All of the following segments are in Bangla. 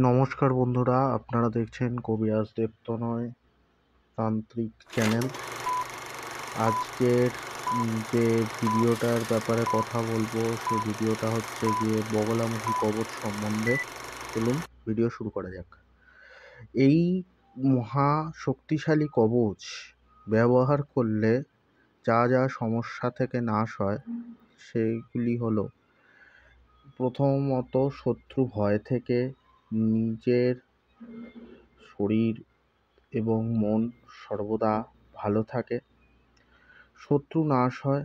নমস্কার বন্ধুরা, আপনারা দেখছেন কবিরাজ দেবতনয় তান্ত্রিক চ্যানেল। আজকের যে ভিডিওটার ব্যাপারে কথা বলবো সে ভিডিওটা হচ্ছে গিয়ে বগলামুখী কবচ সম্বন্ধে। চলুন ভিডিও শুরু করা যাক। এই মহা শক্তিশালী কবচ ব্যবহার করলে যা যা সমস্যা থেকে নাশ হয় সেগুলি হলো: প্রথমত, শত্রু ভয় থেকে নিজের শরীর এবং মন সর্বদা ভালো থাকে। শত্রু নাশ হয়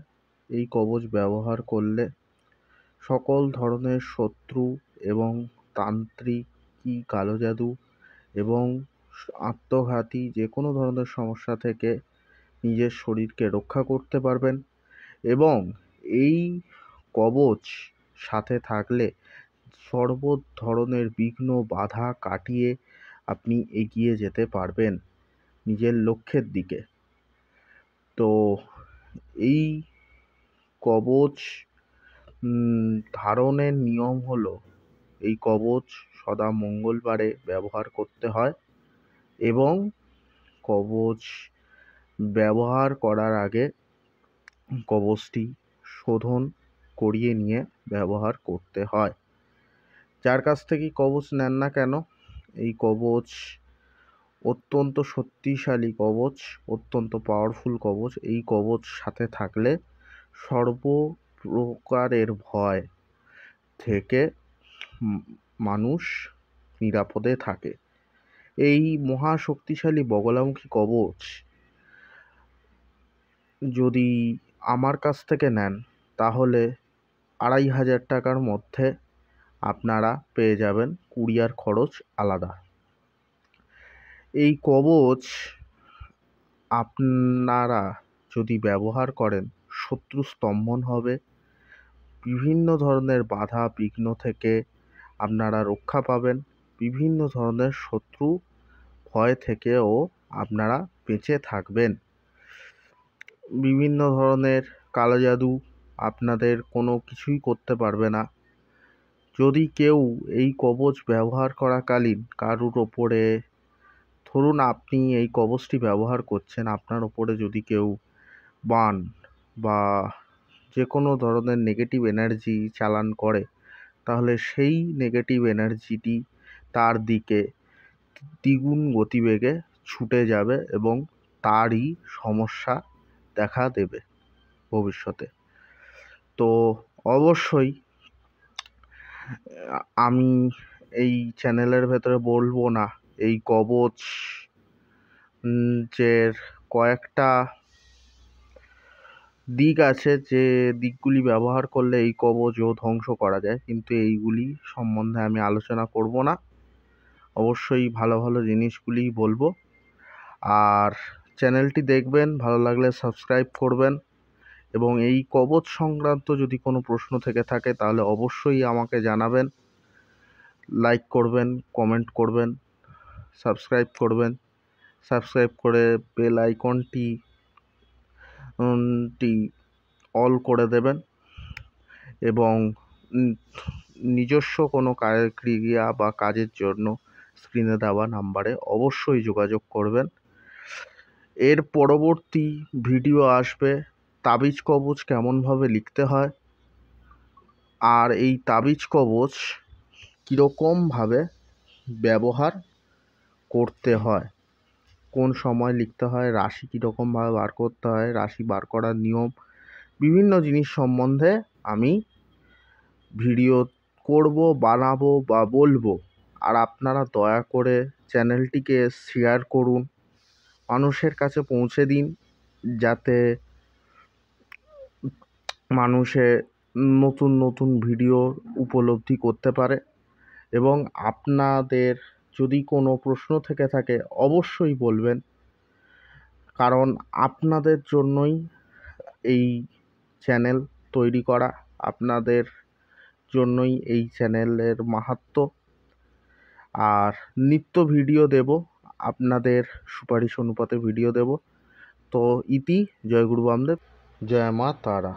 এই কবচ ব্যবহার করলে। সকল ধরনের শত্রু এবং তান্ত্রিকি, কালো জাদু এবং আত্মঘাতী যে কোনো ধরনের সমস্যা থেকে নিজের শরীরকে রক্ষা করতে পারবেন। এবং এই কবচ সাথে থাকলে সর্ব ধরনের বিঘ্ন বাধা কাটিয়ে আপনি এগিয়ে যেতে পারবেন নিজের লক্ষ্যের দিকে। তো এই কবচ ধারণের নিয়ম হলো, এই কবচ সদা মঙ্গলবারে ব্যবহার করতে হয় এবং কবচ ব্যবহার করার আগে কবচটি শোধন করিয়ে নিয়ে ব্যবহার করতে হয়। যার কাছ থেকেই কবচ নেন না কেন, এই কবচ অত্যন্ত শক্তিশালী কবচ, অত্যন্ত পাওয়ারফুল কবচ। এই কবচ সাথে থাকলে সর্বপ্রকারের ভয় থেকে মানুষ নিরাপদে থাকে। এই মহা শক্তিশালী বগলামুখী কবচ যদি আমার কাছ থেকে নেন তাহলে ২৫০০ টাকার মধ্যে আপনারা পেয়ে যাবেন, কুরিয়ার খরচ আলাদা। এই কবচ আপনারা যদি ব্যবহার করেন, শত্রু স্তম্ভন হবে, বিভিন্ন ধরনের বাধা বিঘ্ন থেকে আপনারা রক্ষা পাবেন, বিভিন্ন ধরনের শত্রু ভয় থেকেও আপনারা বেঁচে থাকবেন। বিভিন্ন ধরনের কালো জাদু আপনাদের কোনো কিছুই করতে পারবে না। যদি কেউ এই কবচ ব্যবহার করাকালীন কারুর ওপরে, ধরুন আপনি এই কবচটি ব্যবহার করছেন, আপনার ওপরে যদি কেউ বান বা যে কোনো ধরনের নেগেটিভ এনার্জি চালান করে, তাহলে সেই নেগেটিভ এনার্জিটি তার দিকে দ্বিগুণ গতিবেগে ছুটে যাবে এবং তারই সমস্যা দেখা দেবে ভবিষ্যতে। তো অবশ্যই আমি এই চ্যানেলের ভেতরে বলবো না এই কবচ যে কয়েকটা দিক আছে, যে দিকগুলি ব্যবহার করলে এই কবচও ধ্বংস করা যায়, কিন্তু এইগুলি সম্বন্ধে আমি আলোচনা করব না। অবশ্যই ভালো ভালো জিনিসগুলিই বলবো। আর চ্যানেলটি দেখবেন, ভালো লাগলে সাবস্ক্রাইব করবেন এবং এই কবচ সংক্রান্ত যদি কোনো প্রশ্ন থেকে থাকে তাহলে অবশ্যই আমাকে জানাবেন। লাইক করবেন, কমেন্ট করবেন, সাবস্ক্রাইব করবেন। সাবস্ক্রাইব করে বেল আইকনটি অল করে দেবেন এবং নিজস্ব কোনো ক্রিয়া বা কাজের জন্য স্ক্রিনে দেওয়া নাম্বারে অবশ্যই যোগাযোগ করবেন। এর পরবর্তী ভিডিও আসবে তাবিজ কবচ কেমনভাবে লিখতে হয়, আর এই তাবিজ কবচ কীরকমভাবে ব্যবহার করতে হয়, কোন সময় লিখতে হয়, রাশি কীরকমভাবে বার করতে হয়, রাশি বার করার নিয়ম, বিভিন্ন জিনিস সম্বন্ধে আমি ভিডিও করব, বানাবো বা বলবো। আর আপনারা দয়া করে চ্যানেলটিকে শেয়ার করুন, মানুষের কাছে পৌঁছে দিন, যাতে মানুষে নতুন নতুন ভিডিও উপলব্ধি করতে পারে। এবং আপনাদের যদি কোনো প্রশ্ন থেকে থাকে অবশ্যই বলবেন, কারণ আপনাদের জন্যই এই চ্যানেল তৈরি করা, আপনাদের জন্যই এই চ্যানেলের মাহাত্ম্য। আর নিত্য ভিডিও দেব, আপনাদের সুপারিশ অনুপাতে ভিডিও দেব। তো ইতি, জয় গুরু বামদেব, জয় মা তারা।